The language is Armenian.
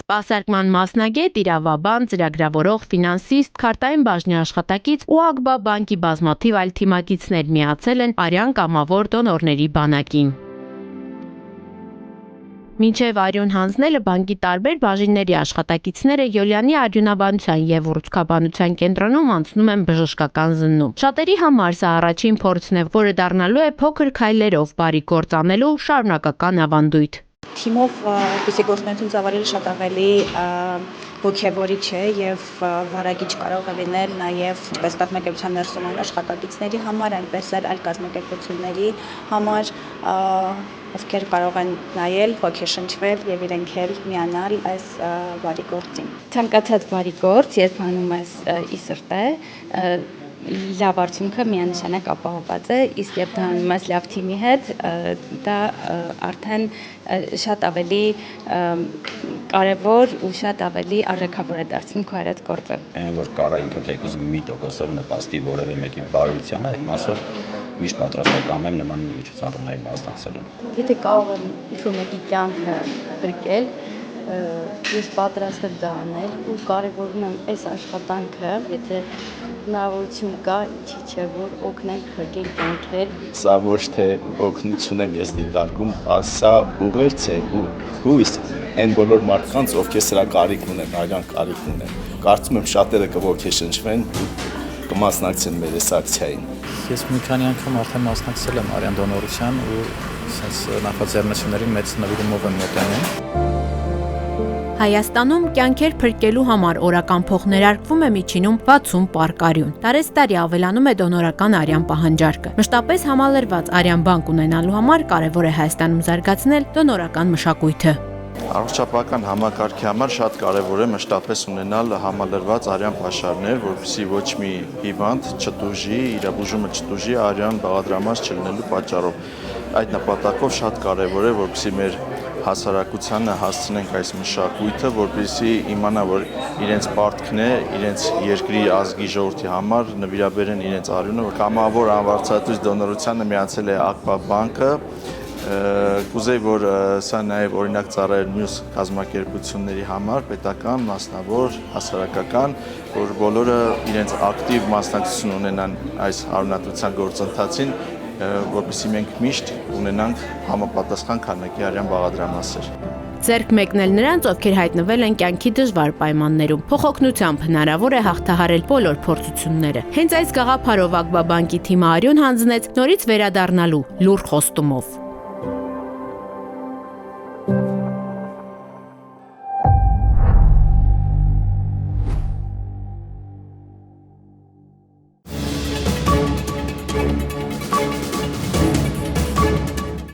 Սպասարկման մասնագետ, իրավաբան, ծրագրավորող, ֆինանսիստ, քարտային բաժնի աշխատակից ու ԱԳԲԱ բանկի բազմաթիվ այլ թիմակիցներ միացել են Արյան կամավոր դոնորների բանակին։ Մինչև արյուն հանձնելը բանկի տարբեր բաժինների աշխատակիցները Յոլյանի արյունաբանության և ուռուցքաբանության կենտրոնում անցնում են բժշկական զննում։ Շատերի համար սա առաջին փորձն է, որը դառնալու է փոքր քայլերով բարի գործ անելու շարունակական ավանդույթ։ Թիմով այդպիսի գործունեություն ծավալելը շատ ավելի ոգևորիչ է եւ վարակիչ կարող է լինել նաեւ ինչպես կազմակերպության ներսում աշխատակիցների համար, այնպես էլ այլ կազմակերպությունների համար, ովքեր կարող են նայել, ոգեշնչվել եւ իրենք էլ միանալ այս բարի գործին։ Ցանկացած բարի գործ, երբ անում ես ի սրտե, լավ արդյունքը միանշանակ ապահովված է, իսկ երբ դա անում ես լավ թիմի հետ, դա արդեն շատ ավելի կարևոր ու շատ ավելի արժեքավոր է դարձնում քո արած գործը։ Այն որ կարա ինքը թեկուզ մի տոկոսով նպաստի որևէ մեկի բարությանը, այդ մասով միշտ պատրաստական եմ նման միջոցառումների մասնակցելու։ Եթե կարող եմ ինչ-որ մեկի կյանքը գրկել, ես պատրաստ եմ դա անել ու կարևորում եմ այս աշխատանքը, եթե հնարավորություն կա, ինչի՞ չէ, որ օգնենք փրկենք կյանքեր։ Սա ոչ թե օգնություն եմ ես դիտարկում, սա ուղերձ է ու հույս այն բոլոր մարդկանց, ովքեր սրա կարիք ունեն, արյան կարիք ունեն։ Կարծում եմ շատերը կոգեշնչվեն ու կմասնակցեն մեր այս ակցիային։ Ես մի քանի անգամ արդեն մասնակցել եմ արյան դոնորության ու նախաձեռնությունների մեծ նվիրումով եմ մոտենում։ Հայաստանում կյանքեր փրկելու համար օրական փող ներարկվում է միջինում 60 պարկ արյուն։ Տարեցտարի ավելանում է դոնորական արյան պահանջարկը։ Մշտապես համալրված արյան բանկ ունենալու համար կարևոր է Հայաստանում զարգացնել դոնորական մշակույթը։ Առողջապահական համակարգի համար շատ կարևոր է մշտապես ունենալ համալրված արյան պաշարներ, որպեսզի ոչ մի հիվանդ չտուժի, իր բուժումը չտուժի արյան բաղադրամաս չլինելու պատճառով։ Այդ նպատակով շատ կարևոր է, որպեսզի մեր հասարակությանը հասցնենք այս մշակույթը, որպեսզի իմանա, որ իրենց պարտքն է, իրենց երկրի ազգի ժողովրդի համար նվիրաբերեն իրենց արյունը։ Կամավոր անվարձատույց դոնորությանը միացել է ԱԳԲԱ բանկը, կուզեի, որ սա նաև օրինակ ծառայեր մյուս կազմակերպությունների համար, պետական, մասնավոր, հասարակական, որ բոլորը իրենց ակտիվ մասնակցություն ունենան այս արյունատության գործընթացին, որպեսզի մենք միշտ ունենանք համապատասխան քանակի արյան բաղադրամասեր։ Ձեռք մեկնել նրանց, ովքեր հայտնվել են կյանքի դժվար պայմաններում։ Փոխօգնությամբ հնարավոր է հաղթահարել բոլոր փորձությունները։ Հենց այս գաղափարով ԱԳԲԱ բանկի թիմը արյուն հանձնեց նորից վերադառնալու լուռ խոստումով։